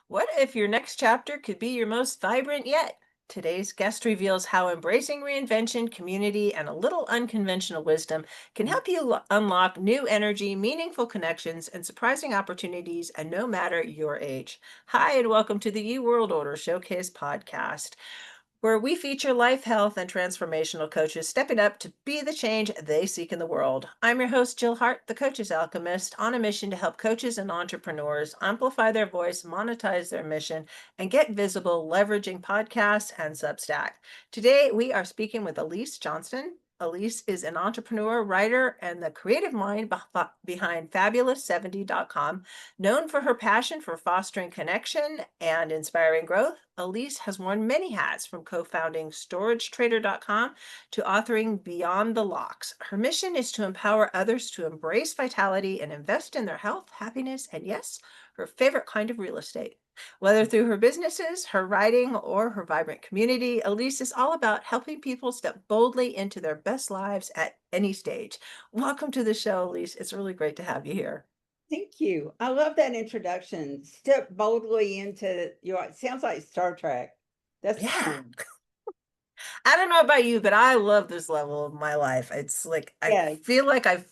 What if your next chapter could be your most vibrant yet? Today's guest reveals how embracing reinvention, community, and a little unconventional wisdom can help you unlock new energy, meaningful connections, and surprising opportunities, and no matter your age. Hi, and welcome to the U World Order Showcase podcast, where we feature life, health, and transformational coaches stepping up to be the change they seek in the world. I'm your host, Jill Hart, the Coach's Alchemist, on a mission to help coaches and entrepreneurs amplify their voice, monetize their mission, and get visible, leveraging podcasts and Substack. Today, we are speaking with Alese Johnston. Alese is an entrepreneur, writer, and the creative mind behind Fabulous70.com. Known for her passion for fostering connection and inspiring growth, Alese has worn many hats, from co-founding StorageTrader.com to authoring Beyond the Locks. Her mission is to empower others to embrace vitality and invest in their health, happiness, and yes, her favorite kind of real estate. Whether through her businesses, her writing, or her vibrant community, Alese is all about helping people step boldly into their best lives at any stage. Welcome to the show, Alese. It's really great to have you here. Thank you. I love that introduction. Step boldly into your, it sounds like Star Trek. That's Yeah. fun. I don't know about you, but I love this level of my life. It's like I Yeah, feel like I've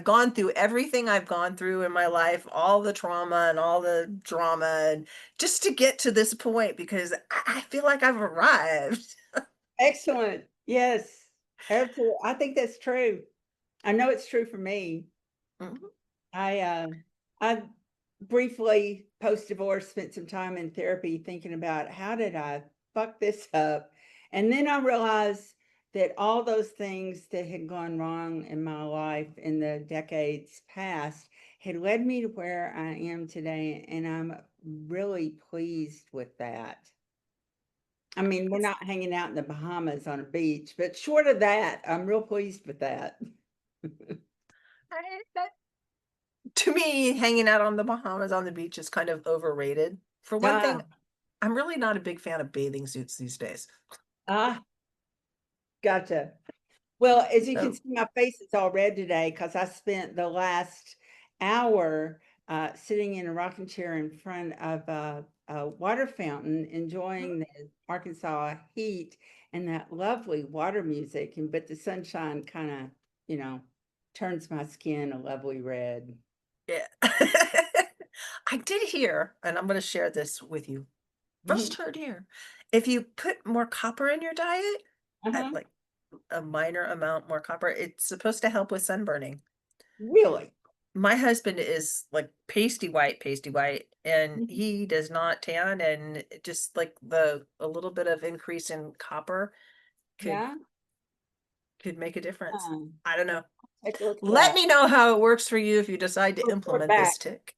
gone through everything I've gone through in my life, all the trauma and all the drama, and just to get to this point, because I feel like I've arrived. excellent. Yes, absolutely. I think that's true. I know it's true for me. Mhm. I briefly post-divorce spent some time in therapy thinking about how did I fuck this up? And then I realized that all those things that had gone wrong in my life in the decades past had led me to where I am today, and I'm really pleased with that. I mean, we're not hanging out in the Bahamas on a beach, but short of that, I'm real pleased with that. That, to me, hanging out on the Bahamas on the beach is kind of overrated. For one thing, Ah, I'm really not a big fan of bathing suits these days. ah, gotcha. Well, as you can So see, my face is all red today because I spent the last hour sitting in a rocking chair in front of a water fountain, enjoying the Arkansas heat and that lovely water music. And but the sunshine kind of, you know, turns my skin a lovely red. yeah. I did hear, and I'm going to share this with you. First Mhm. heard here, if you put more copper in your diet, Uh-huh. like a minor amount more copper, it's supposed to help with sunburning. Really? My husband is like pasty white, and Mhm. he does not tan, and just like a little bit of increase in copper could Yeah. make a difference. Um, I don't know. take a look at Let that. me know how it works for you if you decide to Report implement this back. tick.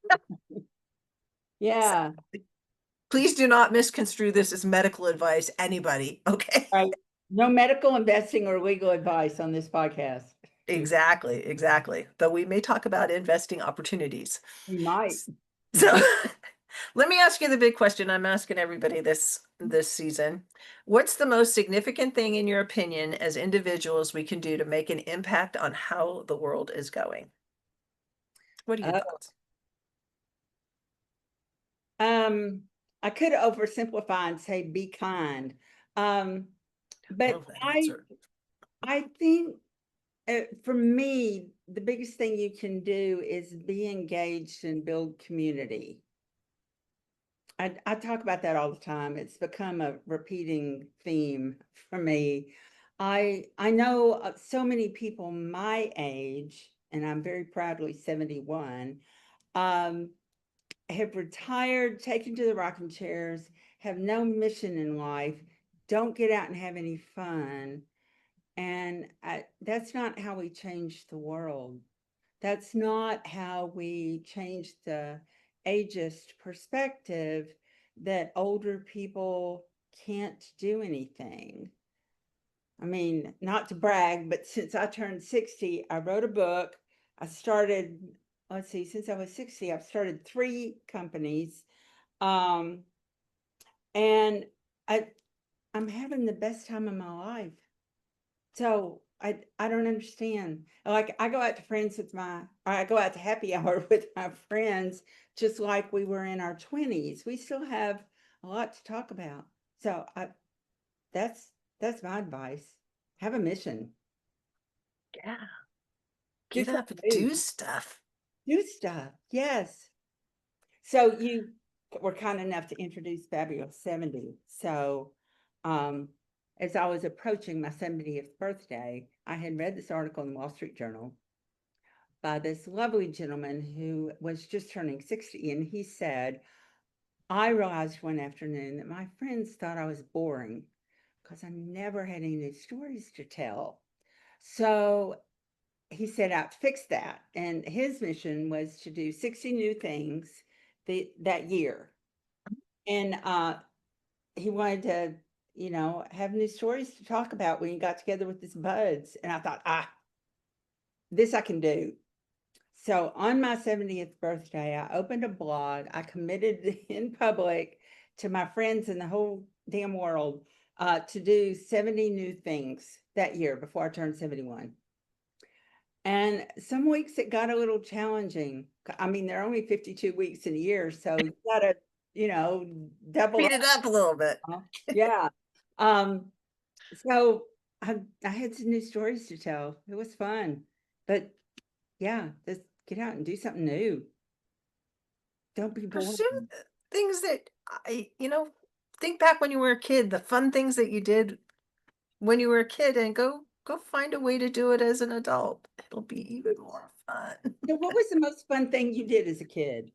So, Yeah. please do not misconstrue this as medical advice, anybody, okay? Right. No medical investing or legal advice on this podcast. Exactly, exactly. Though we may talk about investing opportunities. We might. S- So let me ask you the big question I'm asking everybody this season. What's the most significant thing in your opinion as individuals we can do to make an impact on how the world is going? What are your Oh, thoughts? um, I could oversimplify and say be kind. Um, but Love that answer. I think for me, the biggest thing you can do is be engaged and build community. I talk about that all the time. It's become a repeating theme for me. I know so many people my age, and I'm very proudly 71, um, have retired, taken to the rocking chairs, have no mission in life, don't get out and have any fun. And that's not how we change the world. That's not how we change the ageist perspective that older people can't do anything. I mean, not to brag, but since I turned 60, I wrote a book. I started, let's see, since I was 60, I've started 3 companies. Um, and I, I'm having the best time of my life. So I don't understand. Like I go out to friends with I go out to happy hour with my friends, just like we were in our 20s. We still have a lot to talk about. So that's that's my advice. Have a mission. Yeah. Do Get up something and new. do stuff. Do stuff. Yes. So you were kind enough to introduce Fabulous 70. So um as I was approaching my 70th birthday, I had read this article in the Wall Street Journal by this lovely gentleman who was just turning 60. And he said, I realized one afternoon that my friends thought I was boring because I never had any new stories to tell. So he set out to fix that. And his mission was to do 60 new things that year. And he wanted to, have new stories to talk about when he got together with his buds. And I thought, this I can do. So on my 70th birthday, I opened a blog. I committed in public to my friends in the whole damn world to do 70 new things that year before I turned 71. And some weeks it got a little challenging. I mean, there are only 52 weeks in a year, so you gotta, double Speed it up a little bit. up. Yeah. Um, so I had some new stories to tell. It was fun. But yeah, just get out and do something new. Don't be bored. Pursue things that think back when you were a kid, the fun things that you did when you were a kid, and go find a way to do it as an adult. It'll be even more fun. So what was the most fun thing you did as a kid?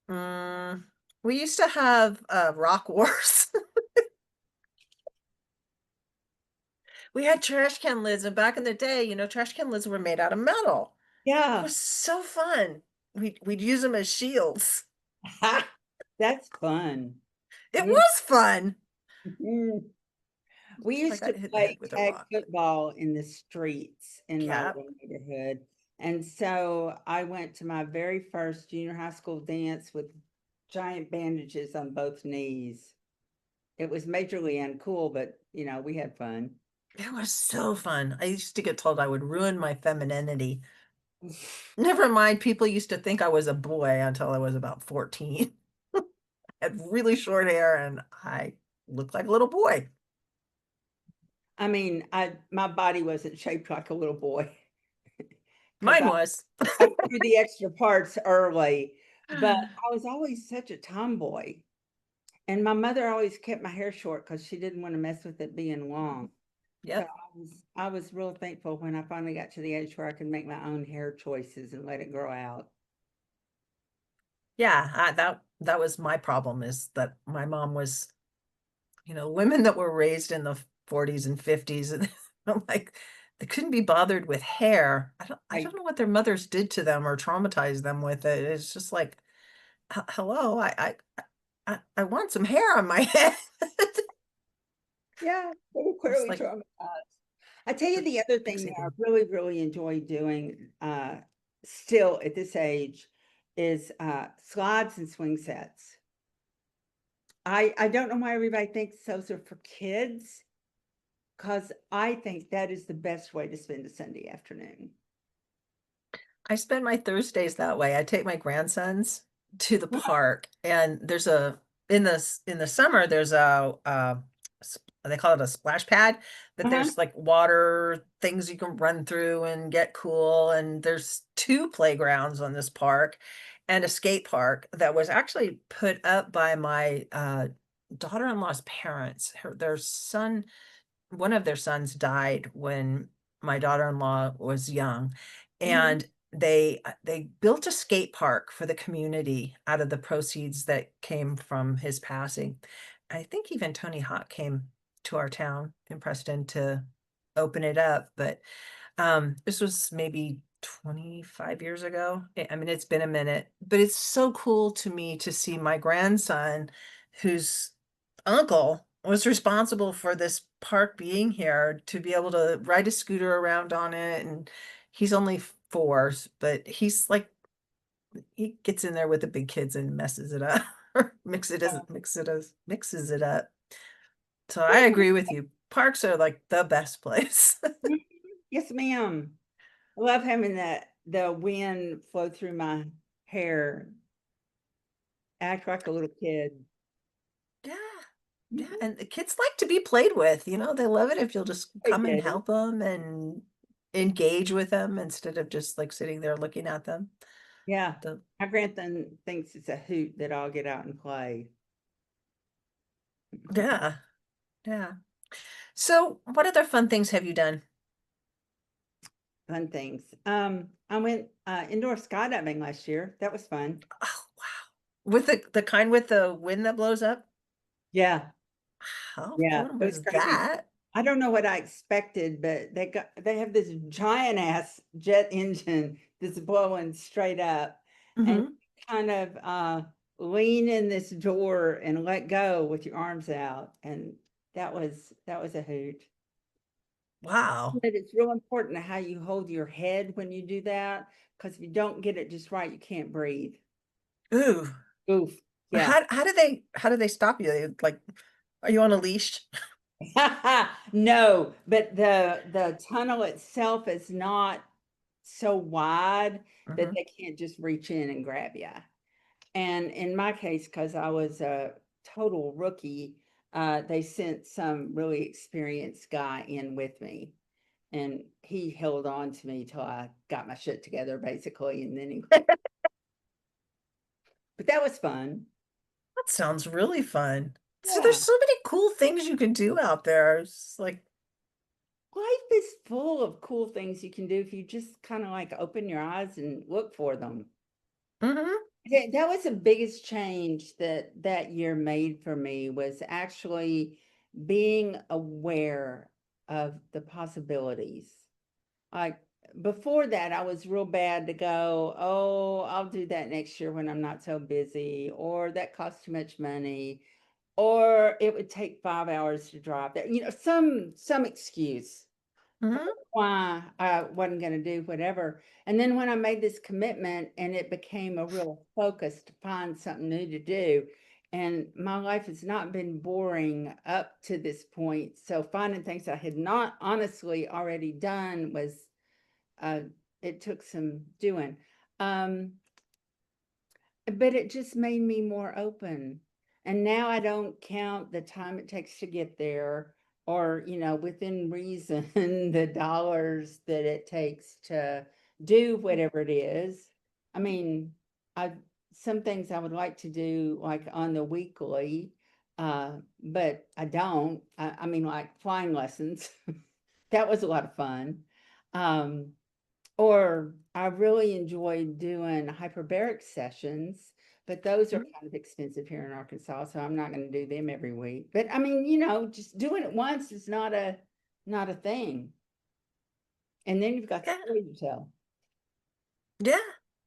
Mm, we used to have rock wars. We had trash can lids, and back in the day, trash can lids were made out of metal. It Yeah. was so fun. We'd use them as shields. That's fun. It You was fun. know, we I used to got hit in the head play with a tag rock. football in the streets in my Yeah. little neighborhood. And so I went to my very first junior high school dance with giant bandages on both knees. It was majorly uncool, but we had fun. It was so fun. I used to get told I would ruin my femininity. Never mind, people used to think I was a boy until I was about 14. Had really short hair and I looked like a little boy. I mean, my body wasn't shaped like a little boy because Mine was. I threw the extra parts early, but I was always such a tomboy. And my mother always kept my hair short because she didn't want to mess with it being long. So Yep. I was real thankful when I finally got to the age where I could make my own hair choices and let it grow out. Yeah, that was my problem, is that my mom was, women that were raised in the 40s and 50s, and I'm like, they couldn't be bothered with hair. I I don't know what their mothers did to them or traumatized them with it. It's just like, hello, I want some hair on my head. Yeah, they were It's clearly like, traumatized. I tell you the other thing that I fixated. really, really enjoy doing still at this age is slides and swing sets. I don't know why everybody thinks those are for kids, because I think that is the best way to spend a Sunday afternoon. I spend my Thursdays that way. I take my grandsons to the park, and there's a in the summer there's they call it a splash pad, but Uh-huh. there's like water things you can run through and get cool, and there's two playgrounds on this park and a skate park that was actually put up by my daughter-in-law's parents. Their son, one of their sons died when my daughter-in-law was young, Mhm. and they built a skate park for the community out of the proceeds that came from his passing. I think even Tony Hawk came to our town in Preston to open it up, but this was maybe 25 years ago. I mean, it's been a minute, but it's so cool to me to see my grandson, whose uncle was responsible for this park being here, to be able to ride a scooter around on it. And he's only 4, but he's like, he gets in there with the big kids and messes it up, or mixes it up. So I agree with you. Parks are like the best place. Yes, ma'am. I love having the wind flow through my hair. Act like a little kid. Yeah. Yeah. Mhm. And the kids like to be played with, they love it if you'll just They come and do. help them and engage with them instead of just like sitting there looking at them. Yeah. The, My grandson thinks it's a hoot that I'll get out and play. yeah. Yeah. So what other fun things have you done? Fun things. I went indoor skydiving last year. That was fun. Oh, wow. With the kind with the wind that blows up? Yeah. How Yeah. fun It was was crazy. that? I don't know what I expected, but they have this giant ass jet engine that's blowing straight up, and Hmm. kind of lean in this door and let go with your arms out, and that was a hoot. Wow. But it's real important how you hold your head when you do that, because if you don't get it just right, you can't breathe. Ooh. Oof. Yeah. How do they stop you? Like, are you on a leash? No, but the tunnel itself is not so wide that Hmm. they can't just reach in and grab you. And in my case, because I was a total rookie, they sent some really experienced guy in with me, and he held on to me till I got my shit together, basically, and then but that was fun. That sounds really fun. So there's Yeah. so many cool things you can do out there. It's like, Life is full of cool things you can do if you just kind of like open your eyes and look for them. hmm. That was the biggest change that that year made for me, was actually being aware of the possibilities. Like before that, I was real bad to go, oh, I'll do that next year when I'm not so busy, or that costs too much money, or it would take 5 hours to drive there. Some excuse Hmm. why I wasn't going to do whatever. And then when I made this commitment and it became a real focus to find something new to do, and my life has not been boring up to this point. So finding things I had not honestly already done was, uh, it took some doing. Um, but it just made me more open. And now I don't count the time it takes to get there, or, within reason, the dollars that it takes to do whatever it is. I mean, I some things I would like to do like on the weekly, but I don't. I mean, like flying lessons. That was a lot of fun. Um, or I really enjoyed doing hyperbaric sessions, but those are kind of expensive here in Arkansas, so I'm not going to do them every week. But I mean, just doing it once is not a thing. And then you've got the Yeah. story to tell. Yeah.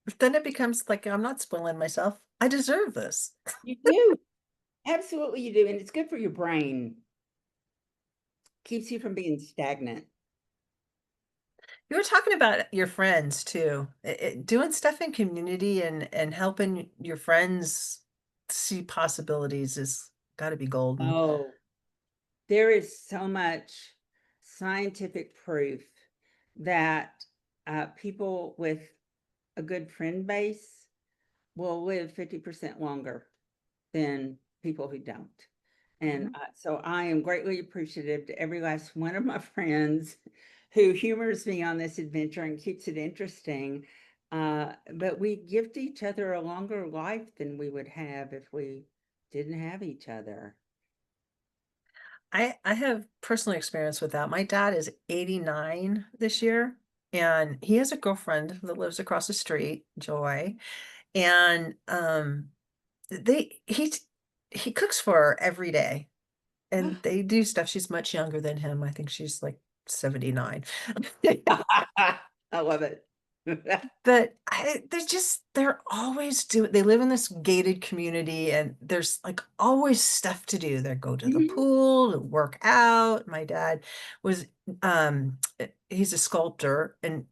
But then it becomes like, I'm not spoiling myself. I deserve this. You do. Absolutely you do. And it's good for your brain. Keeps you from being stagnant. You were talking about your friends too. Doing stuff in community and helping your friends see possibilities is got to be golden. Oh, there is so much scientific proof that people with a good friend base will live 50% longer than people who don't. And Mhm. so I am greatly appreciative to every last one of my friends who humors me on this adventure and keeps it interesting. But we gift each other a longer life than we would have if we didn't have each other. I have personal experience with that. My dad is 89 this year, and he has a girlfriend that lives across the street, Joy. And they he cooks for her every day, and they do stuff. She's much younger than him. I think she's like 79. I love it. But they're always they live in this gated community and there's like always stuff to do. They go to the Mhm. pool, to work out. My dad was he's a sculptor and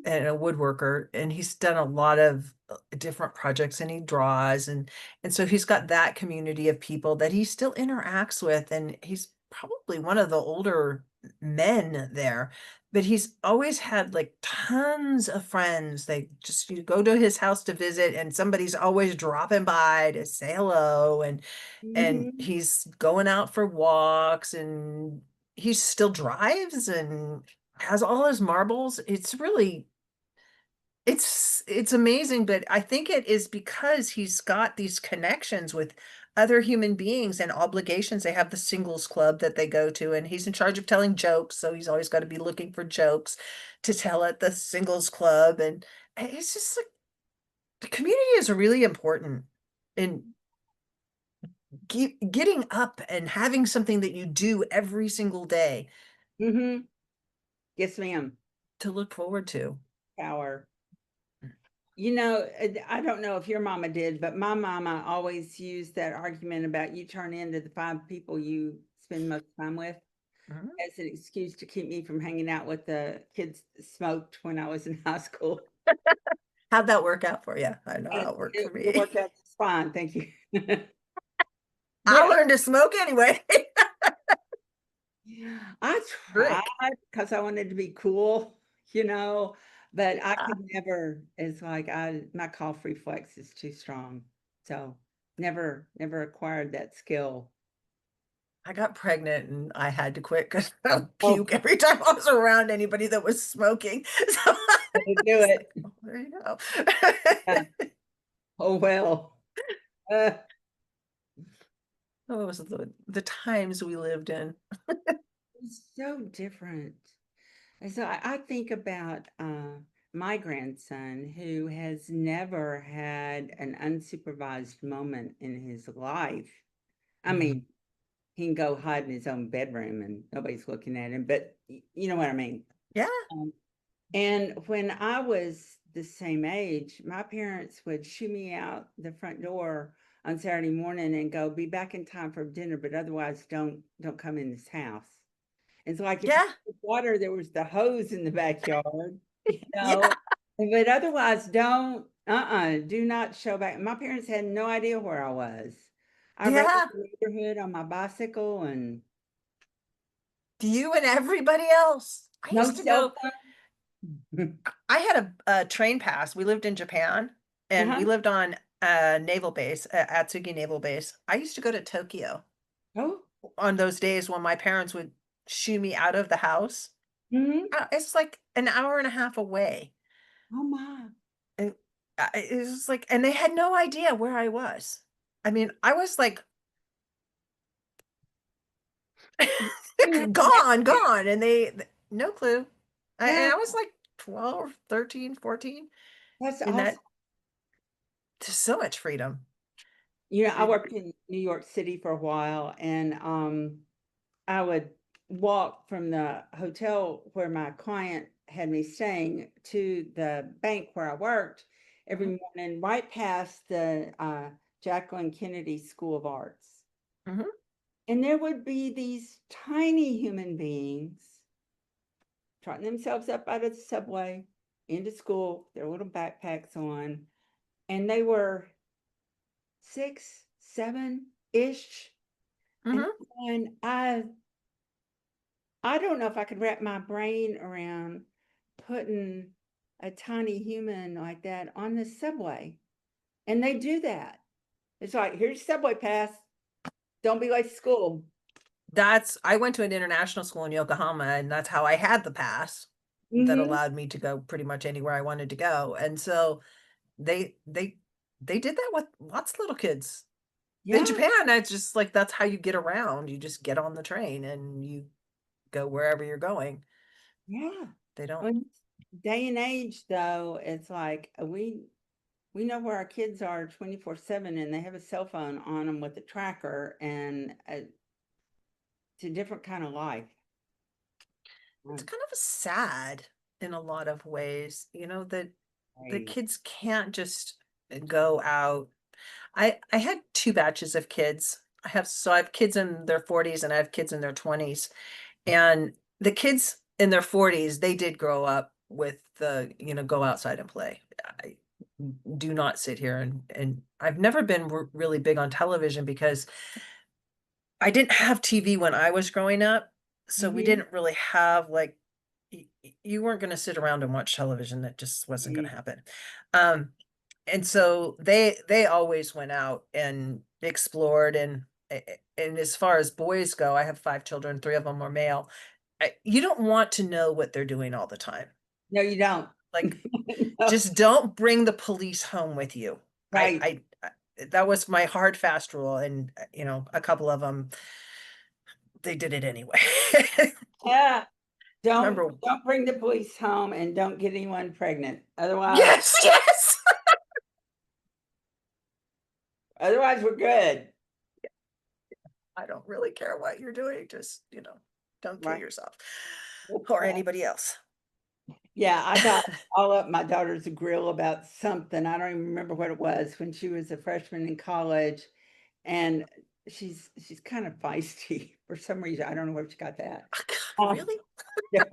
a woodworker, and he's done a lot of different projects, and he draws, and so he's got that community of people that he still interacts with, and he's probably one of the older men there, but he's always had like tons of friends. They just, you go to his house to visit, and somebody's always dropping by to say hello, and Mhm. he's going out for walks, and he still drives and has all his marbles. It's really, it's amazing, but I think it is because he's got these connections with other human beings and obligations. They have the singles club that they go to, and he's in charge of telling jokes, so he's always got to be looking for jokes to tell at the singles club. And it's just like the community is really important in getting up and having something that you do every single day Mhm. Yes, ma'am. to look forward to. Power. You know, I don't know if your mama did, but my mama always used that argument about you turn into the 5 people you spend most time with Mhm. as an excuse to keep me from hanging out with the kids that smoked when I was in high school. How'd that work out for you? I know how it worked for It me. worked out just fine, thank you. I But learned to smoke anyway. I tried Drink. because I wanted to be cool, you know, but I Yeah. could never. It's like my cough reflex is too strong. So never acquired that skill. I got pregnant and I had to quit because I would Oh, puke every time I was around anybody that was smoking. So had to do it's like, it. oh, there you go. Yeah. Oh well. Uh, Oh, it was the times we lived in. it's so different. And so I think about my grandson who has never had an unsupervised moment in his life. I Mhm. mean, he can go hide in his own bedroom and nobody's looking at him, but you know what I mean. Yeah, Um, and when I was the same age, my parents would shoo me out the front door on Saturday morning and go, "Be back in time for dinner, but otherwise don't come in this house." And so like if you yeah, took water, there was the hose in the backyard, you yeah, know. But otherwise do not show back. My parents had no idea where I was. I rode yeah. the neighborhood on my bicycle and You and everybody else. I no used to cell go, phone. I had a train pass. We lived in Japan, and Uh-huh. we lived on a naval base, Atsugi Naval Base. I used to go to Tokyo Oh, on those days when my parents would shoo me out of the house. mhm. It's like an hour and a half away. Oh my. And it was like, and they had no idea where I was. I mean, I was like You went to that gone, gone, and no clue. And yeah, I was like 12, 13, 14, that's and awesome. that just so much freedom. You know, I It, worked in New York City for a while and I would walk from the hotel where my client had me staying to the bank where I worked Mhm, every morning, right past the Jacqueline Kennedy School of Arts. mhm. And there would be these tiny human beings trotting themselves up out of the subway into school, their little backpacks on, and they were 6, 7-ish. And Mhm. I don't know if I could wrap my brain around putting a tiny human like that on the subway. And they do that. It's like, here's your subway pass. Don't be late to school. I went to an international school in Yokohama, and that's how I had the pass that Hmm. allowed me to go pretty much anywhere I wanted to go. And so they they they did that with lots of little kids. In Yeah, Japan, it's just like that's how you get around. You just get on the train and you go wherever you're going. yeah. They don't. Well, day and age, though, it's like we know where our kids are 24/7 and they have a cell phone on them with a tracker and it's a different kind of life. It's Mm, kind of sad in a lot of ways, that the right. kids can't just go out. I had two batches of kids. I have kids in their 40s and I have kids in their 20s. And the kids in their 40s, they did grow up with go outside and play. I do not sit here and I've never been really big on television because I didn't have TV when I was growing up, so we Mhm. didn't really have like you weren't going to sit around and watch television. That just wasn't going Mhm. to happen. Um, and so they always went out and explored and as far as boys go, I have 5 children, 3 of them are male. You don't want to know what they're doing all the time. No, you don't. Like, No. just don't bring the police home with you. Right. That was my hard fast rule, and a couple of them they did it anyway. Yeah. Don't Remember? don't bring the police home and don't get anyone pregnant. Otherwise, Yes, yes. otherwise we're good. I don't really care what you're doing. Just don't kill Right. yourself or anybody else. Yeah, I got all up my daughter's grill about something. I don't even remember what it was when she was a freshman in college. And she's kind of feisty for some reason. I don't know where she got that. Um, Really? no.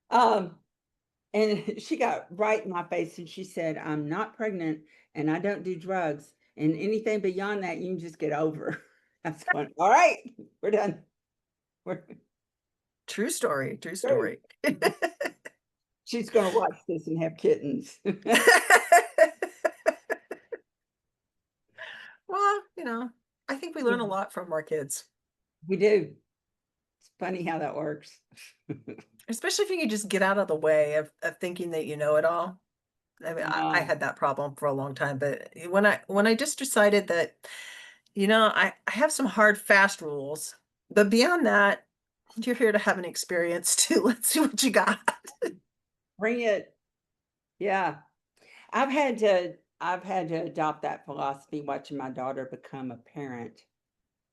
Um, and she got right in my face and she said, "I'm not pregnant and I don't do drugs. And anything beyond that, you can just get over." That's going, all right, we're done. We're True story. True through. story. She's gonna watch this and have kittens. Well, I think we learn a Yeah, lot from our kids, we do. It's funny how that works. especially if you can just get out of the way of thinking that you know it all. I mean, I Uh, had that problem for a long time, but when I just decided that, I have some hard, fast rules, but beyond that, you're here to have an experience too. Let's see what you got. Bring it. Yeah. I've had to adopt that philosophy watching my daughter become a parent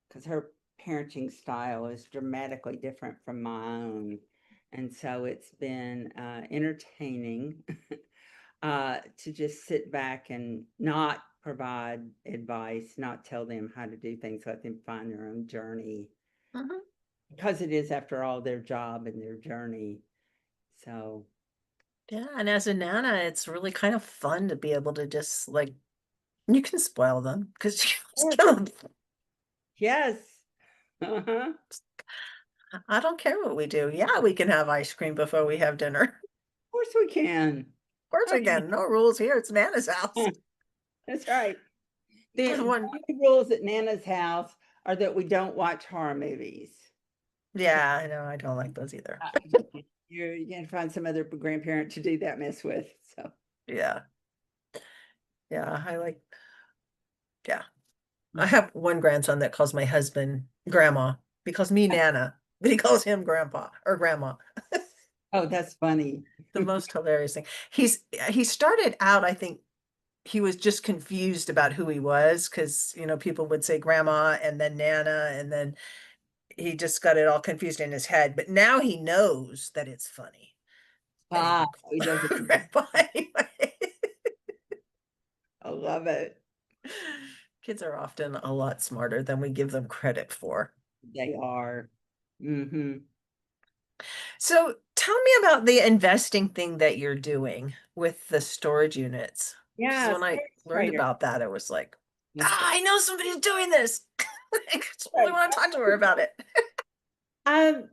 because her parenting style is dramatically different from my own. And so it's been entertaining to just sit back and not provide advice, not tell them how to do things, let them find their own journey Mhm. because it is, after all, their job and their journey. So, Yeah, and as a nana, it's really kind of fun to be able to just like you can spoil them because yes, yes. Uh-huh. I don't care what we do. Yeah, we can have ice cream before we have dinner. Of course we can. Of course Oh, we can. No rules here. It's Nana's house. yeah. That's right. There's The one. only rules at Nana's house are that we don't watch horror movies. Yeah, I know. I don't like those either. Uh, you're gonna find some other grandparent to do that mess with. So Yeah. Yeah. Yeah. I have one grandson that calls my husband grandma. He calls me Nana, but he calls him grandpa or grandma. oh, that's funny. The most hilarious thing. He started out, I think he was just confused about who he was because, people would say grandma and then Nana, and then he just got it all confused in his head. But now he knows that it's funny. And he Ah, will he call doesn't. grandpa anyway. I love it. Kids are often a lot smarter than we give them credit for. They are. Mm-hmm. So tell me about the investing thing that you're doing with the storage units. Because Yeah, when I learned trader. about that, it was like, That's I know somebody's doing this. I just really right. want to talk to her about it. Um,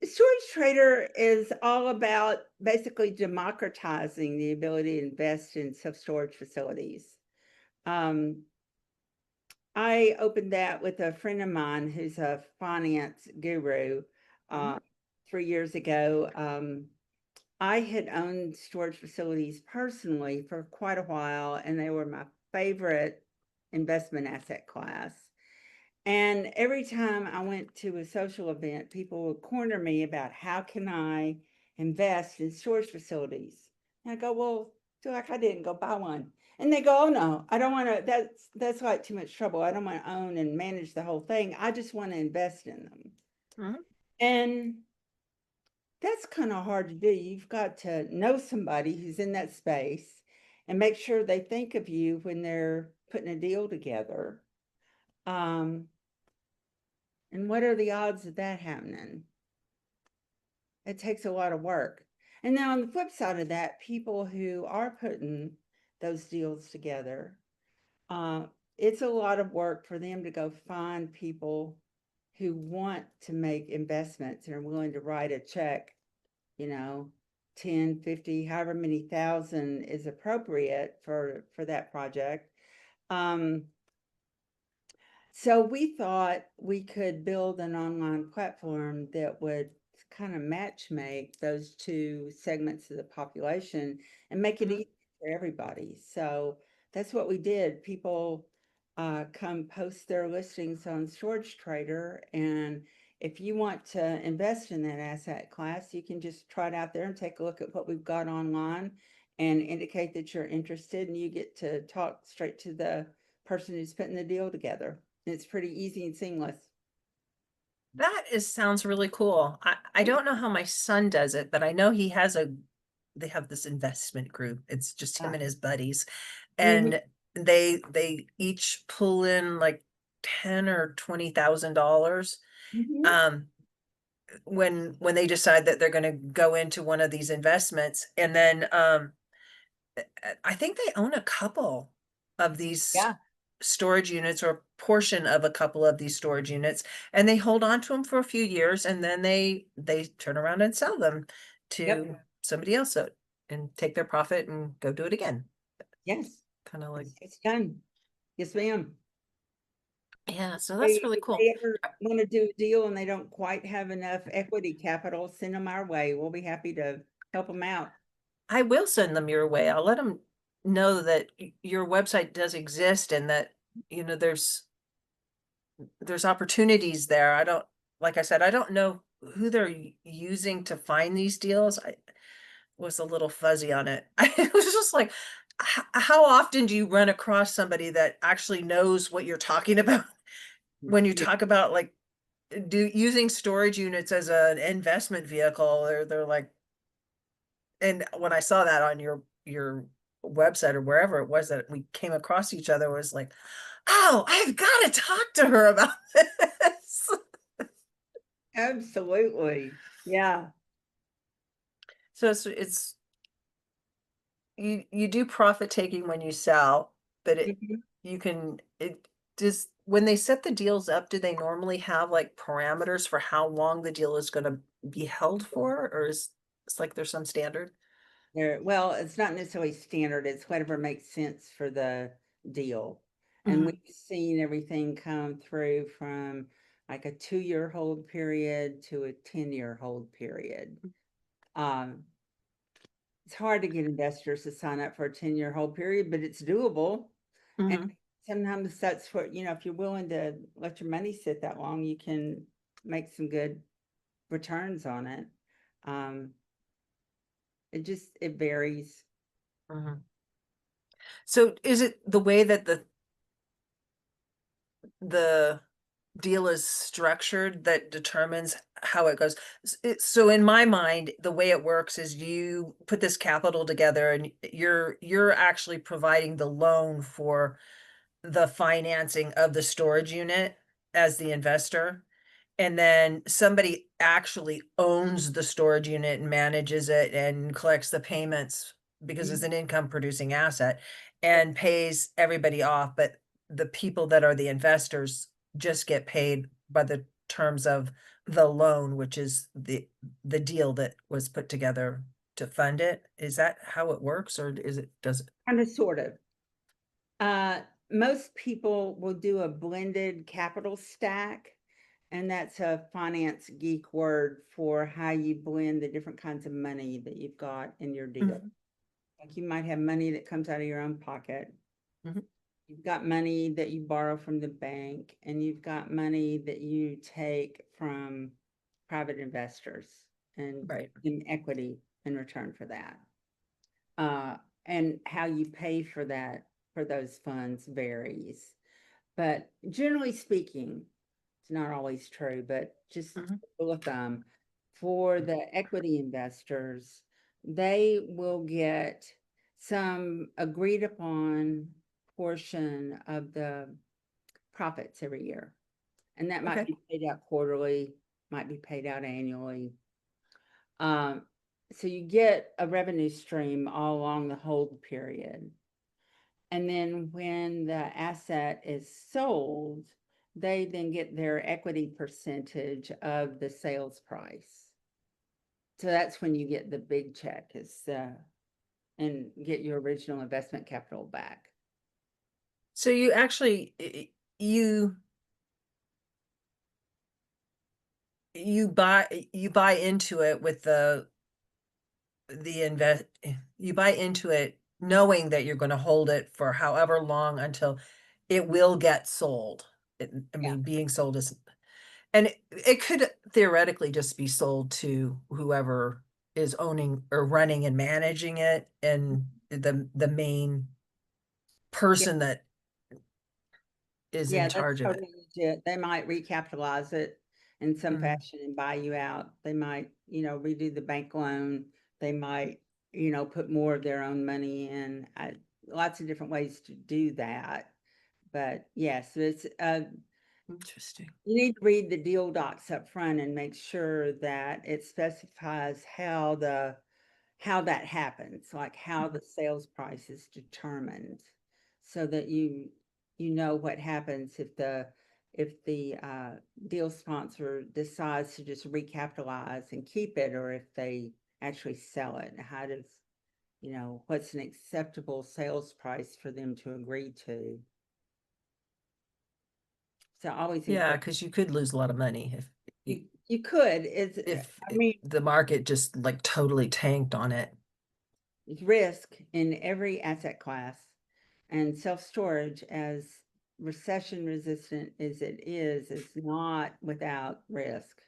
StorageTrader is all about basically democratizing the ability to invest in self-storage facilities. Um, I opened that with a friend of mine who's a finance guru Mhm. uh, 3 years ago. I had owned storage facilities personally for quite a while, and they were my favorite investment asset class. And every time I went to a social event, people would corner me about how can I invest in storage facilities. And I go, well, feel like I didn't go buy one. And they go, oh no, I don't want to, that's like too much trouble. I don't want to own and manage the whole thing. I just want to invest in them. Mhm. And that's kind of hard to do. You've got to know somebody who's in that space and make sure they think of you when they're putting a deal together. Um, and what are the odds of that happening? It takes a lot of work. And now on the flip side of that, people who are putting those deals together, uh, it's a lot of work for them to go find people who want to make investments and are willing to write a check, 10, 50, however many thousand is appropriate for that project. So we thought we could build an online platform that would kind of match make those two segments of the population and make it easy for everybody. So that's what we did. People come post their listings on StorageTrader, and if you want to invest in that asset class, you can just try it out there and take a look at what we've got online and indicate that you're interested, and you get to talk straight to the person who's putting the deal together. It's pretty easy and seamless. That sounds really cool. I don't know how my son does it, but I know they have this investment group. It's just him Yeah. and his buddies. Mhm. And they each pull in like 10 or $20,000 Mhm. um when they decide that they're going to go into one of these investments. And then I think they own a couple of these Yeah. storage units, or a portion of a couple of these storage units, and they hold on to them for a few years, and then they turn around and sell them Yep. to somebody else, and take their profit and go do it again. Yes. Kind of like, It's done. Yes, ma'am. yeah, so that's really If cool. they ever want to do a deal and they don't quite have enough equity capital, send them our way. We'll be happy to help them out. I will send them your way. I'll let them know that your website does exist, and that there's opportunities there. I don't, like I said, I don't know who they're using to find these deals. I was a little fuzzy on it. I was just like, how often do you run across somebody that actually knows what you're talking about when you Yeah. talk about like using storage units as an investment vehicle? Or they're like, and when I saw that on your website or wherever it was that we came across each other, was like, oh, I've got to talk to her about this. Absolutely. Yeah. So it's you do profit taking when you sell, but Mhm. it does, when they set the deals up, do they normally have like parameters for how long the deal is going to be held for, or is it's like there's some standard? Well, it's not necessarily standard. It's whatever makes sense for the deal. And Hmm. we've seen everything come through from like a 2-year hold period to a 10-year hold period. Um, it's hard to get investors to sign up for a 10-year hold period, but it's doable. And Hmm. sometimes that's what, if you're willing to let your money sit that long, you can make some good returns on it. Um, it varies. Hmm. So is it the way that the deal is structured that determines how it goes? So in my mind, the way it works is you put this capital together, and you're actually providing the loan for the financing of the storage unit as the investor. And then somebody actually owns the storage unit and manages it and collects the payments because it's Mhm. an income producing asset, Yep. and pays everybody off. But the people that are the investors just get paid by the terms of the loan, which is the deal that was put together to fund it. Is that how it works, or does it? Kind of, sort of. Uh, Most people will do a blended capital stack, and that's a finance geek word for how you blend the different kinds of money that you've got in your deal. Mhm. Like you might have money that comes out of your own pocket. Mhm. You've got money that you borrow from the bank, and you've got money that you take from private investors and Right. in equity in return for that. Uh, and how you pay for that, for those funds, varies. But generally speaking, it's not always true, but just Mhm. rule of thumb, for the equity investors, they will get some agreed upon portion of the profits every year. And that might Okay. be paid out quarterly, might be paid out annually. Um, so you get a revenue stream all along the hold period. And then when the asset is sold, they then get their equity percentage of the sales price. So that's when you get the big check and get your original investment capital back. So you actually, you buy into it with you buy into it knowing that you're going to hold it for however long until it will get sold. I mean, being sold is, and it could theoretically just be sold to whoever is owning or running and managing it, and the main person that is in Yeah, that's charge of it. totally legit. They might recapitalize it in some Mhm. fashion and buy you out. They might, redo the bank loan. They might, put more of their own money in. Lots of different ways to do that. But yes, it's Interesting. you need to read the deal docs up front and make sure that it specifies how that happens, like how the sales price is determined, so that you know what happens if the deal sponsor decides to just recapitalize and keep it, or if they actually sell it. How does, what's an acceptable sales price for them to agree to? So I always Yeah, encourage because you could lose a lot of money if you could. I mean, the market just like totally tanked on it. risk in every asset class, and self-storage, as recession resistant as it is not without risk.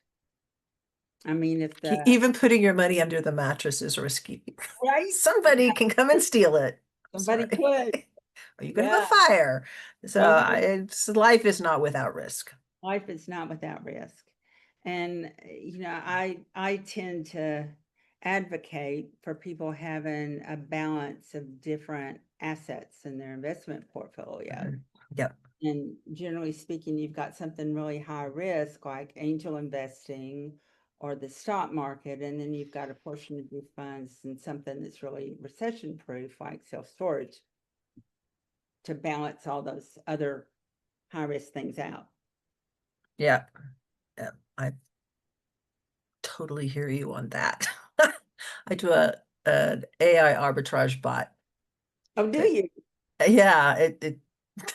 I mean, if Even putting your money under the mattress is risky. right, Somebody can come and steal it. somebody Sorry. could, Or you could have a yeah. fire. So Uh-huh. life is not without risk. Life is not without risk. And I tend to advocate for people having a balance of different assets in their investment portfolio. Yep. And generally speaking, you've got something really high risk like angel investing or the stock market, and then you've got a portion of your funds in something that's really recession proof like self-storage, to balance all those other high risk things out. Yeah. Yeah. I totally hear you on that. I do an AI arbitrage bot Oh, do that, you? yeah,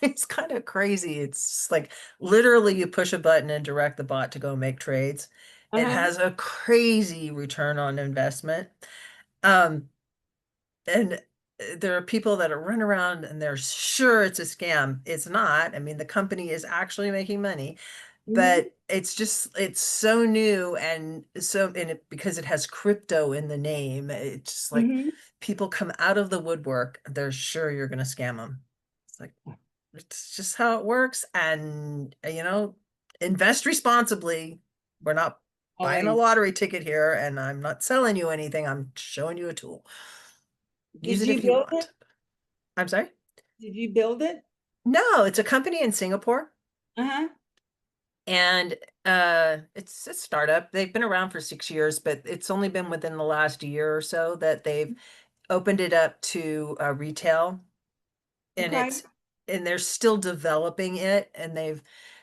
it's kind of crazy. It's like literally you push a button and direct the bot to go make trades. It Uh-huh. has a crazy return on investment. Um, and there are people that are run around and they're sure it's a scam. It's not. I mean, the company is actually making money, Mm-hmm. but it's so new and because it has crypto in the name, it's just like Mm-hmm. people come out of the woodwork. They're sure you're going to scam them. It's like, it's just how it works. And, invest responsibly. We're not buying a Always. lottery ticket here, and I'm not selling you anything. I'm showing you a tool. Use Did it you if you build it? want. I'm sorry? Did you build it? No, it's a company in Singapore, Uh-huh. and it's a startup. They've been around for 6 years, but it's only been within the last year or so that they've opened it up to retail, and Okay. they're still developing it, and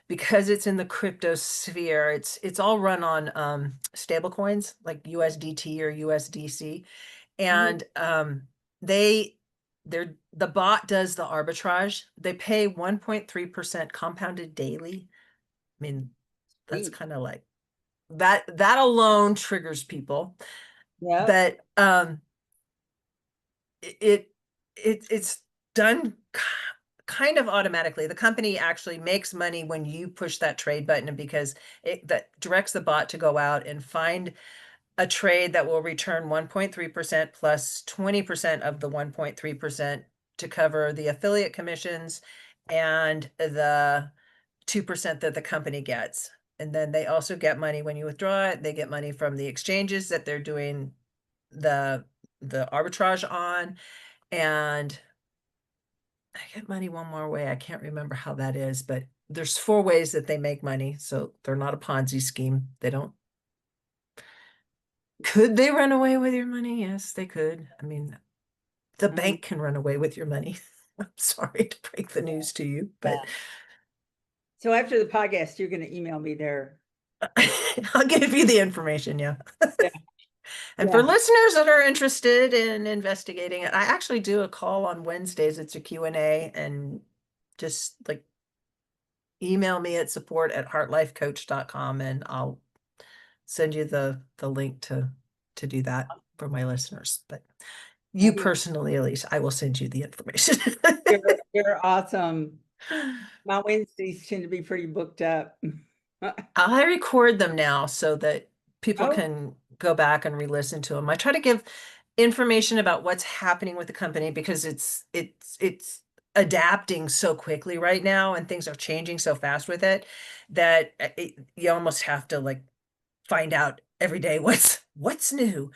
because it's in the crypto sphere, it's all run on stable coins like USDT or USDC. Mhm. And they the bot does the arbitrage. They pay 1.3% compounded daily. I mean, that's Sweet. kind of like that alone triggers people. Yep. But it it's done kind of automatically. The company actually makes money when you push that trade button, because that directs the bot to go out and find a trade that will return 1.3% plus 20% of the 1.3% to cover the affiliate commissions and the 2% that the company gets. And then they also get money when you withdraw it. They get money from the exchanges that they're doing the arbitrage on. And I get money one more way. I can't remember how that is, but there's 4 ways that they make money. So they're not a Ponzi scheme. They don't. Could they run away with your money? Yes, they could. I mean, the Um, bank can run away with your money. I'm sorry to break the yeah. news to you, Yeah. but So after the podcast, you're going to email me there. I'll give you the information, yeah. Yeah. And for Yeah. listeners that are interested in investigating it, I actually do a call on Wednesdays. It's a Q&A, and just like email me at support@heartlifecoach.com and I'll send you the link to do that for my listeners. But you personally, Elise, I will send you the information. You're awesome. My Wednesdays tend to be pretty booked up. I record them now so that people Oh, can go back and re-listen to them. I try to give information about what's happening with the company because it's adapting so quickly right now and things are changing so fast with it that you almost have to like find out every day what's new.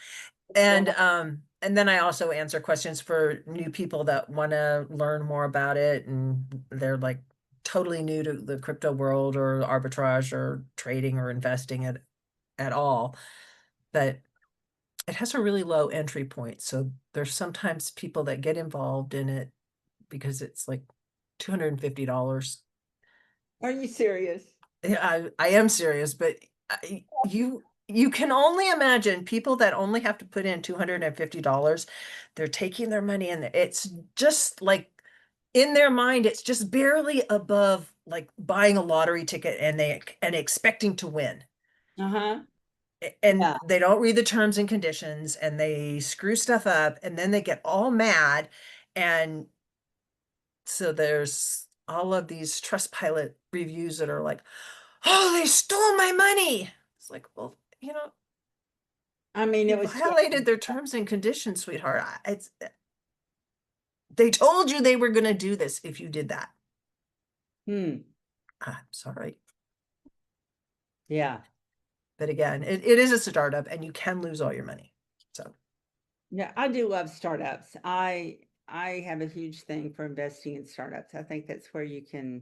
And then I also answer questions for new people that want to learn more about it and they're like totally new to the crypto world or arbitrage or trading or investing at all. But it has a really low entry point. So there's sometimes people that get involved in it because it's like $250. are you serious? Yeah, I am serious, but you can only imagine people that only have to put in $250. They're taking their money and it's just like in their mind, it's just barely above like buying a lottery ticket and expecting to win. Uh-huh. And Yeah. they don't read the terms and conditions and they screw stuff up and then they get all mad. And so there's all of these Trustpilot reviews that are like, oh, they stole my money. It's like, well, I mean, it you was just, violated their terms and conditions, sweetheart. It's they told you they were going to do this if you did that. I'm sorry. Yeah. But again, it is a startup and you can lose all your money. So Yeah, I do love startups. I have a huge thing for investing in startups. I think that's where you can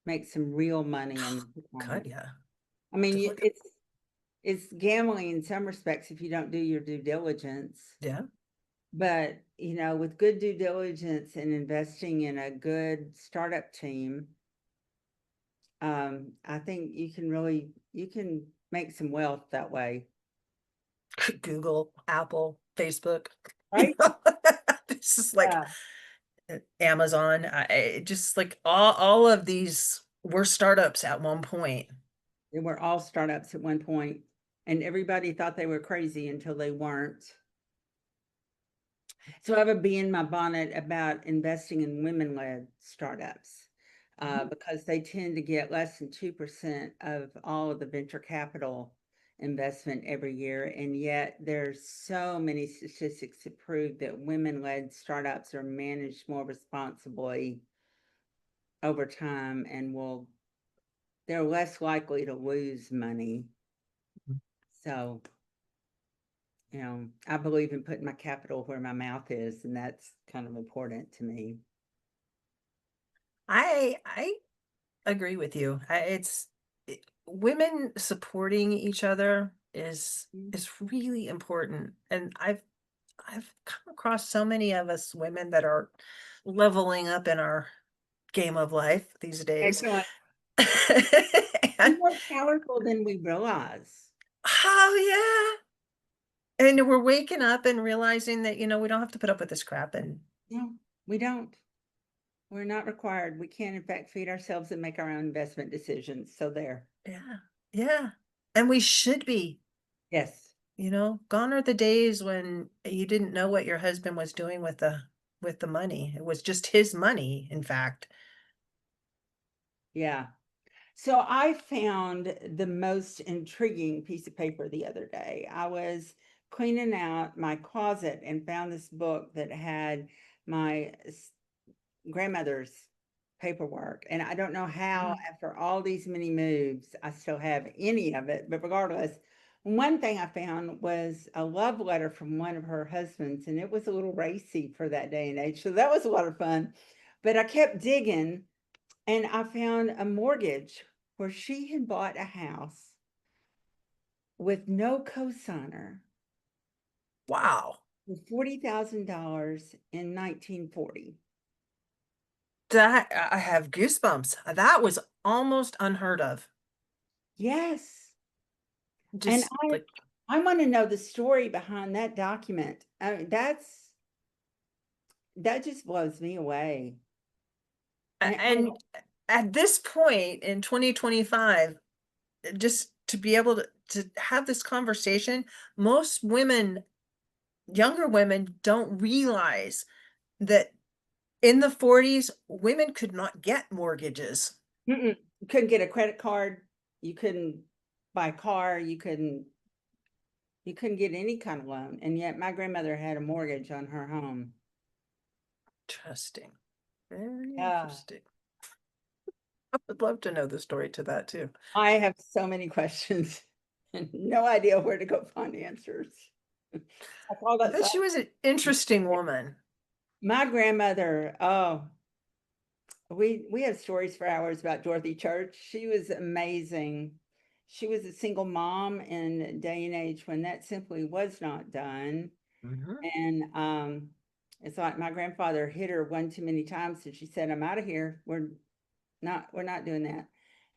make some real money and God, yeah. I mean, To look, it's gambling in some respects if you don't do your due diligence. yeah. But, with good due diligence and investing in a good startup team, I think you can make some wealth that way. Google, Apple, Facebook. Right? This is like Yeah. Amazon. Just like all of these were startups at one point. They were all startups at one point, and everybody thought they were crazy until they weren't. So I have a bee in my bonnet about investing in women-led startups because they tend to get less than 2% of all of the venture capital investment every year. And yet there's so many statistics to prove that women-led startups are managed more responsibly over time and they're less likely to lose money. So, I believe in putting my capital where my mouth is, and that's kind of important to me. I agree with you. Women supporting each other is really important. And I've come across so many of us women that are leveling up in our game of life these days. Excellent. And We're more powerful than we realize. oh yeah. And we're waking up and realizing that, we don't have to put up with this crap. And No, we don't. We're not required. We can, in fact, feed ourselves and make our own investment decisions. So there. yeah, yeah. And we should be, Yes. gone are the days when you didn't know what your husband was doing with the money. It was just his money, in fact. Yeah. So I found the most intriguing piece of paper the other day. I was cleaning out my closet and found this book that had my grandmother's paperwork. And I don't know how, after all these many moves, I still have any of it. But regardless, one thing I found was a love letter from one of her husbands, and it was a little racy for that day and age. So that was a lot of fun. But I kept digging, and I found a mortgage where she had bought a house with no cosigner Wow. for $40,000 in 1940. That I have goosebumps. That was almost unheard of. Yes. And Just like, I want to know the story behind that document. I mean, that just blows me away. And and at this point in 2025, just to be able to have this conversation, most women, younger women, don't realize that in the 40s, women could not get mortgages. you couldn't get a credit card, you couldn't buy a car, you couldn't get any kind of loan. And yet my grandmother had a mortgage on her home. Interesting. Very Yeah. interesting. I would love to know the story to that too. I have so many questions and no idea where to go find answers. I call I that bet she was an interesting woman. my grandmother. Oh, we have stories for hours about Dorothy Church. She was amazing. She was a single mom in a day and age when that simply was not done. Mhm. And it's like my grandfather hit her one too many times, and she said, "I'm out of here. We're not doing that."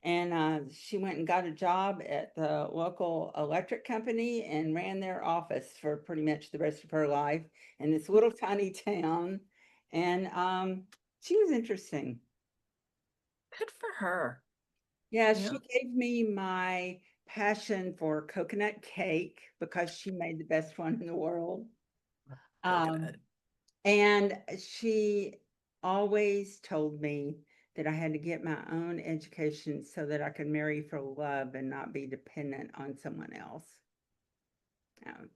And she went and got a job at the local electric company and ran their office for pretty much the rest of her life in this little tiny town. And she was interesting. Good for her. Yeah, Yeah. she gave me my passion for coconut cake because she made the best one in the world. Um, Coconut. And she always told me that I had to get my own education so that I could marry for love and not be dependent on someone else.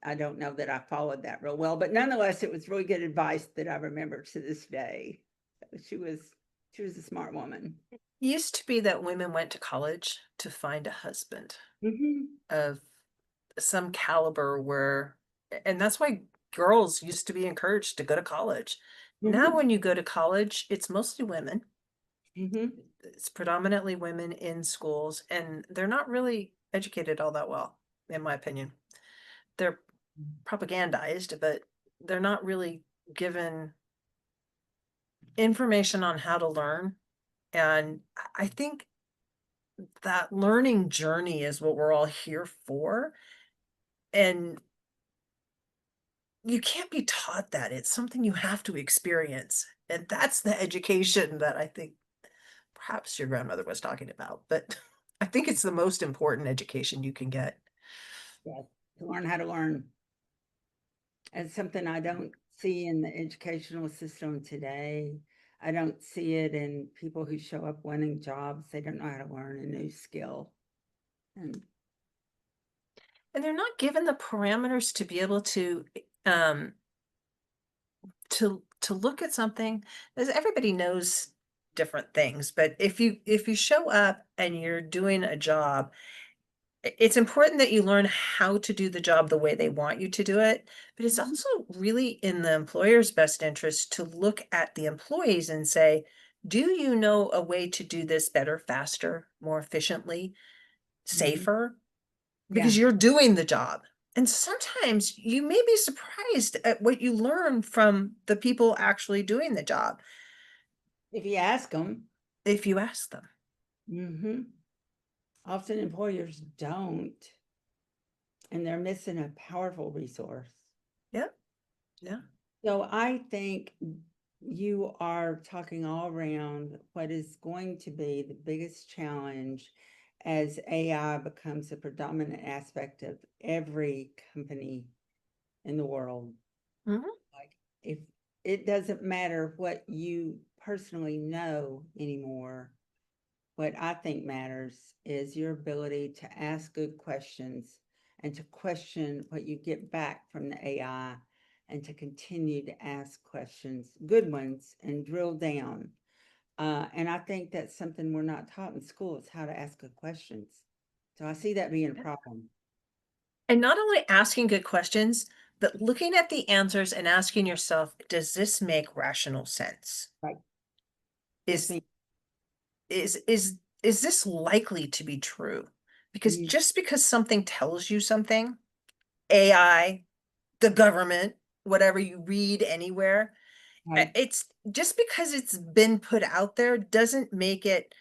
I don't know that I followed that real well, but nonetheless, it was really good advice that I remember to this day. She was a smart woman. Used to be that women went to college to find a husband Hmm. of some caliber where, and that's why girls used to be encouraged to go to college. Now, Hmm. when you go to college, it's mostly women. Hmm. It's predominantly women in schools, and they're not really educated all that well, in my opinion. They're propagandized, but they're not really given information on how to learn. And I think that learning journey is what we're all here for. And you can't be taught that. It's something you have to experience. And that's the education that I think perhaps your grandmother was talking about. But I think it's the most important education you can get. Yes, to learn how to learn. It's something I don't see in the educational system today. I don't see it in people who show up wanting jobs. They don't know how to learn a new skill. And And they're not given the parameters to be able um to look at something, as everybody knows different things, but if you show up and you're doing a job, it's important that you learn how to do the job the way they want you to do it, but it's also really in the employer's best interest to look at the employees and say, do you know a way to do this better, faster, more efficiently, mhm, safer? yeah, Because you're doing the job. And sometimes you may be surprised at what you learn from the people actually doing the job if you ask them, if you ask them. often employers don't, and they're missing a powerful resource. Yeah, yeah. So I think you are talking all around what is going to be the biggest challenge as AI becomes a predominant aspect of every company in the world. Mhm. Like, if it doesn't matter what you personally know anymore, what I think matters is your ability to ask good questions and to question what you get back from the AI and to continue to ask questions, good ones, and drill down. And I think that's something we're not taught in school is how to ask good questions. So I see that being a problem. And not only asking good questions, but looking at the answers and asking yourself, does this make rational sense? Right. Yes, Is ma'am. is is is this likely to be true? Because Mhm. just because something tells you something, AI, the government, whatever you read anywhere, Right. It's just because it's been put out there doesn't make it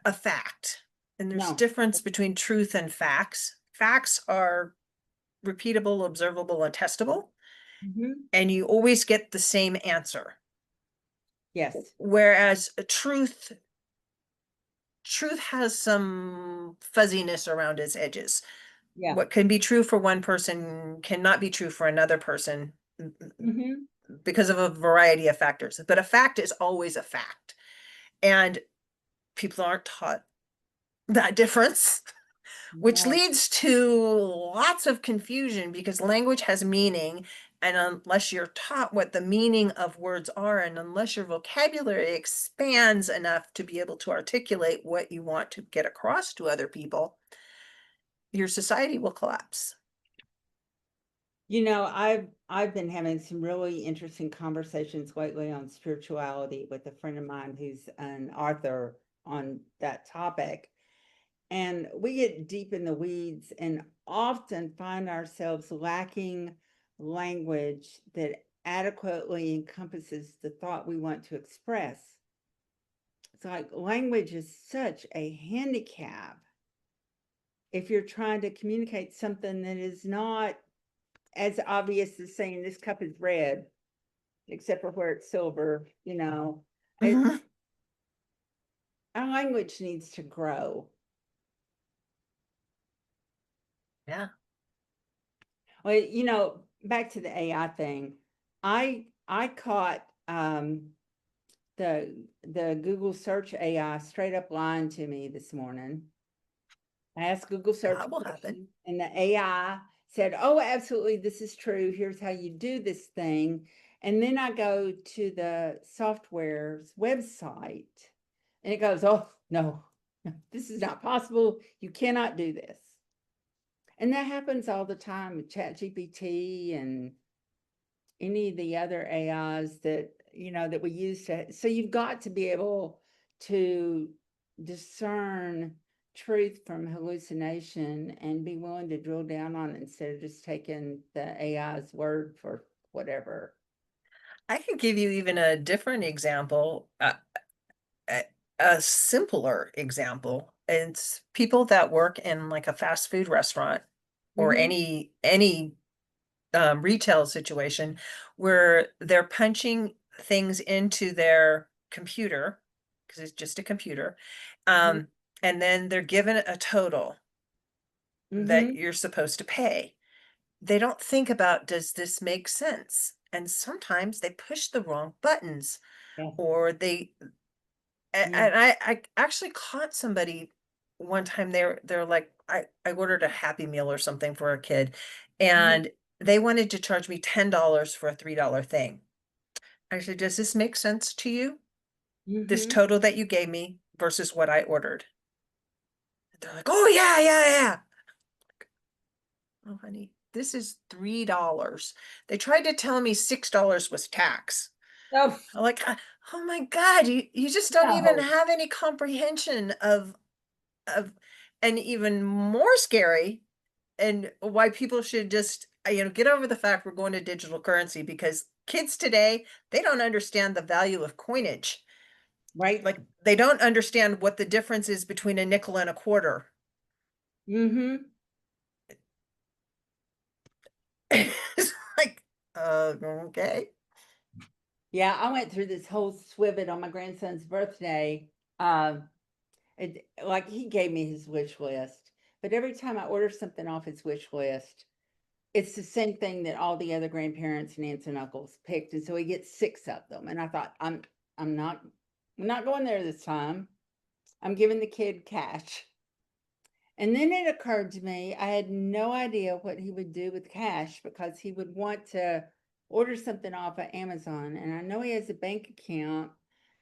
a fact. And there's No. difference between truth and facts. Facts are repeatable, observable, and testable, Mhm. and you always get the same answer. Yes. Whereas a truth has some fuzziness around its edges. Yeah. What can be true for one person cannot be true for another person Mhm. because of a variety of factors. But a fact is always a fact. And people aren't taught that difference, which No. leads to lots of confusion because language has meaning. And unless you're taught what the meaning of words are, and unless your vocabulary expands enough to be able to articulate what you want to get across to other people, your society will collapse. You know, I've been having some really interesting conversations lately on spirituality with a friend of mine who's an author on that topic. And we get deep in the weeds and often find ourselves lacking language that adequately encompasses the thought we want to express. It's like language is such a handicap if you're trying to communicate something that is not as obvious as saying this cup is red, except for where it's silver, you know. It's Mhm. our language needs to grow. Yeah. Well, you know, back to the AI thing. I caught the Google search AI straight up lying to me this morning. I asked Google search That a will happen. question, and the AI said, "Oh, absolutely, this is true. Here's how you do this thing." And then I go to the software's website, and it goes, "Oh, no, no, this is not possible. You cannot do this." And that happens all the time with ChatGPT and any of the other AIs that, you know, that we use to. So you've got to be able to discern truth from hallucination and be willing to drill down on it instead of just taking the AI's word for whatever. I could give you even a different example, a, a simpler example. It's people that work in like a fast food restaurant or Mm-hmm. any retail situation where they're punching things into their computer because it's just a computer, Mm-hmm. um, and then they're given a total that Mm-hmm. you're supposed to pay. They don't think about, does this make sense? And sometimes they push the wrong buttons, Yeah. or they Mm-hmm. and I actually caught somebody one time. They're like, I ordered a Happy Meal or something for a kid, and they wanted to charge me $10 for a $3 thing. I said, does this make sense to you? This Mm-hmm. total that you gave me versus what I ordered. They're like, oh yeah, yeah, yeah. Oh, honey, this is $3. They tried to tell me $6 was tax. Oh, I'm like, oh my God, you just don't even no. have any comprehension of, and even more scary, and why people should just, get over the fact we're going to digital currency, because kids today, they don't understand the value of coinage. Right. Like, they don't understand what the difference is between a nickel and a quarter. Mm-hmm. It's like, okay. Yeah, I went through this whole swivet on my grandson's birthday. Um, like he gave me his wish list, but every time I order something off his wish list, it's the same thing that all the other grandparents and aunts and uncles picked, and so he gets six of them. And I thought, I'm not, I'm not going there this time. I'm giving the kid cash. And then it occurred to me, I had no idea what he would do with cash because he would want to order something off of Amazon. And I know he has a bank account,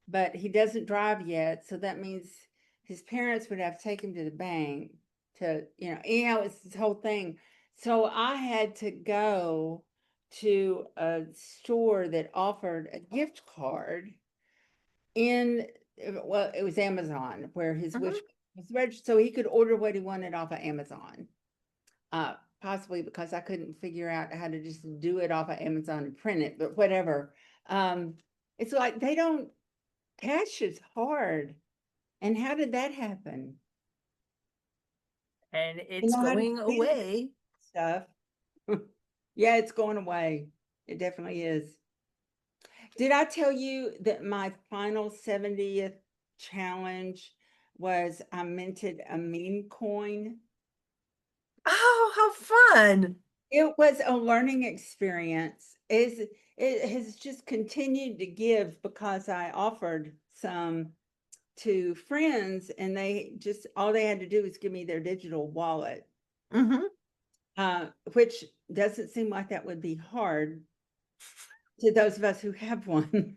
but he doesn't drive yet. So that means his parents would have to take him to the bank to, it's this whole thing. So I had to go to a store that offered a gift card in, well, it was Amazon where his wish Mhm. was registered so he could order what he wanted off of Amazon. possibly because I couldn't figure out how to just do it off of Amazon and print it, but whatever. It's like they don't, cash is hard. And how did that happen? And You it's know how to going spend away. stuff. Yeah, it's going away. It definitely is. Did I tell you that my final 70th challenge was I minted a meme coin? Oh, how fun. It was a learning experience. It has just continued to give because I offered some to friends and they just all they had to do was give me their digital wallet, Hmm. which doesn't seem like that would be hard to those of us who have one.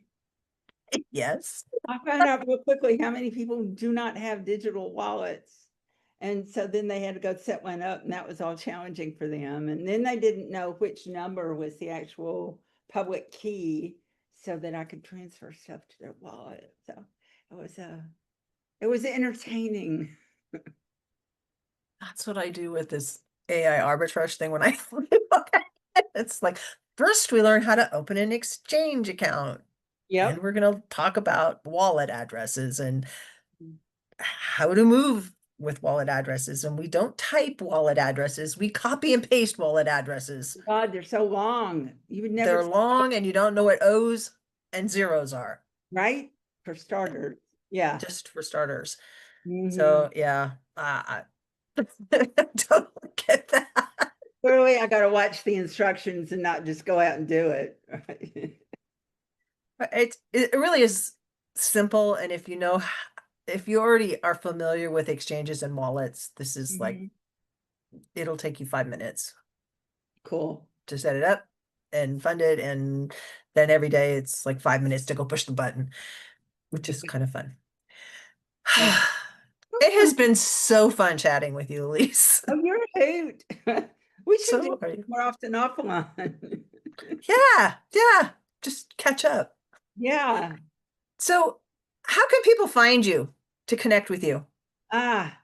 Yes. I found out real quickly how many people do not have digital wallets. And so then they had to go set one up, and that was all challenging for them. And then they didn't know which number was the actual public key so that I could transfer stuff to their wallet. So it was entertaining. That's what I do with this AI arbitrage thing when I it's like first we learn how to open an exchange account. And Yep. we're going to talk about wallet addresses and how to move with wallet addresses. And we don't type wallet addresses, we copy and paste wallet addresses. God, they're so long. You would never, They're long and you don't know what O's and zeros are, right? For starters. Yeah. just for starters. Mhm. So, yeah, I totally get that. Clearly, I got to watch the instructions and not just go out and do it. Right? It really is simple. And if you know, if you already are familiar with exchanges and wallets, this is like, Mhm. it'll take you 5 minutes Cool. to set it up and fund it. And then every day it's like 5 minutes to go push the button, which is kind of fun. That's so It has fun. been so fun chatting with you, Elise. Oh, you're a hoot. We should do So are this you? more often offline. Yeah, yeah. Just catch up. Yeah. So, how can people find you to connect with you? Ah,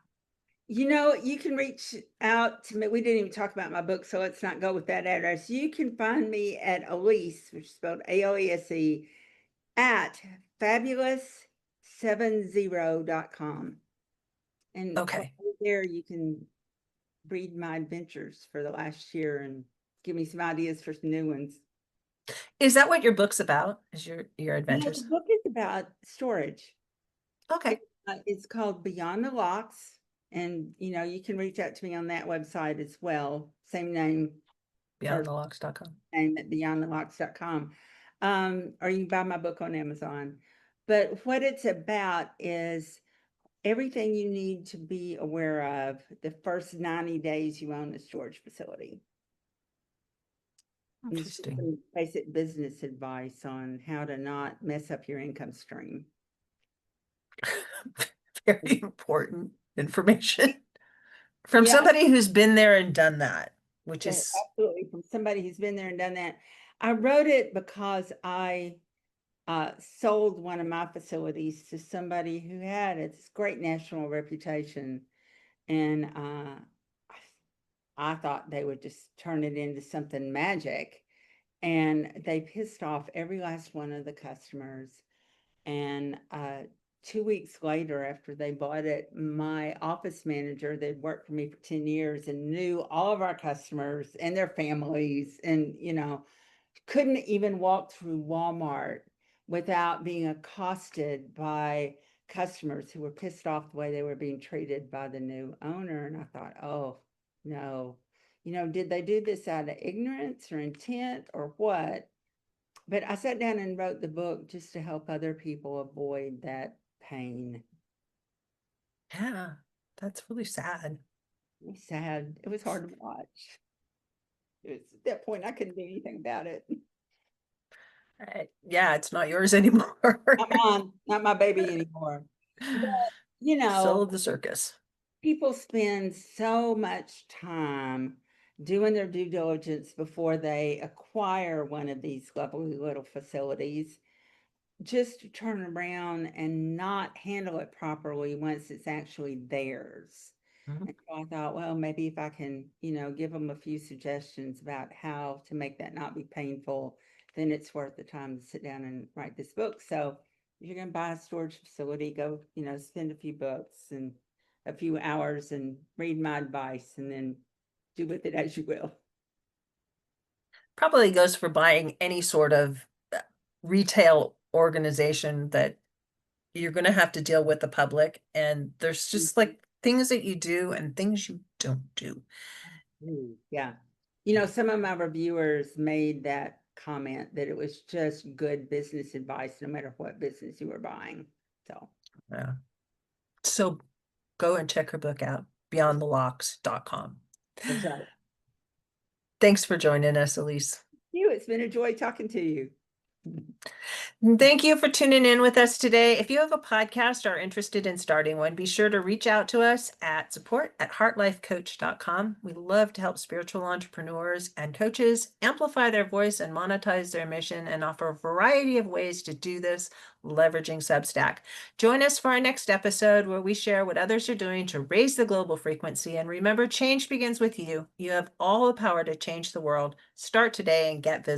you know, you can reach out to me. We didn't even talk about my book, so let's not go with that address. You can find me at Alese, which is spelled ALESE, at fabulous70.com. And Okay. there you can read my adventures for the last year and give me some ideas for some new ones. Is that what your book's about? Is your No, the adventures? book is about storage. Okay. It's called Beyond the Locks, and you can reach out to me on that website as well. Same name or Beyondthelocks.com. name at beyondthelocks.com. Or you can buy my book on Amazon. But what it's about is everything you need to be aware of the first 90 days you own a storage facility. And it's just Interesting. some basic business advice on how to not mess up your income stream. Very important information from Yeah, somebody who's been there and done that, which so is, absolutely. From somebody who's been there and done that. I wrote it because I sold one of my facilities to somebody who had its great national reputation. And I thought they would just turn it into something magic. And they pissed off every last one of the customers. And 2 weeks later, after they bought it, my office manager that worked for me for 10 years and knew all of our customers and their families, and couldn't even walk through Walmart without being accosted by customers who were pissed off the way they were being treated by the new owner. And I thought, oh no, did they do this out of ignorance or intent or what? But I sat down and wrote the book just to help other people avoid that pain. yeah, that's really sad. It was sad. It was hard to watch. It was, at that point, I couldn't do anything about it. Yeah, it's not yours anymore. Not mine, not my baby anymore. But, you know, Sold the circus. people spend so much time doing their due diligence before they acquire one of these lovely little facilities, just to turn around and not handle it properly once it's actually theirs. Mhm. And so I thought, well, maybe if I can, give them a few suggestions about how to make that not be painful, then it's worth the time to sit down and write this book. So if you're going to buy a storage facility, go, spend a few bucks and a few hours and read my advice and then do with it as you will. Probably goes for buying any sort of retail organization that you're going to have to deal with the public. And there's just like things that you do and things you don't do. Yeah. Some of my reviewers made that comment that it was just good business advice, no matter what business you were buying. So Yeah. So go and check her book out, beyondthelocks.com. that's right. Thanks for joining us, Alese. It's been a joy talking to you. Thank you for tuning in with us today. If you have a podcast or are interested in starting one, be sure to reach out to us at support@heartlifecoach.com. We love to help spiritual entrepreneurs and coaches amplify their voice and monetize their mission and offer a variety of ways to do this, leveraging Substack. Join us for our next episode where we share what others are doing to raise the global frequency. And remember, change begins with you. You have all the power to change the world. Start today and get visible.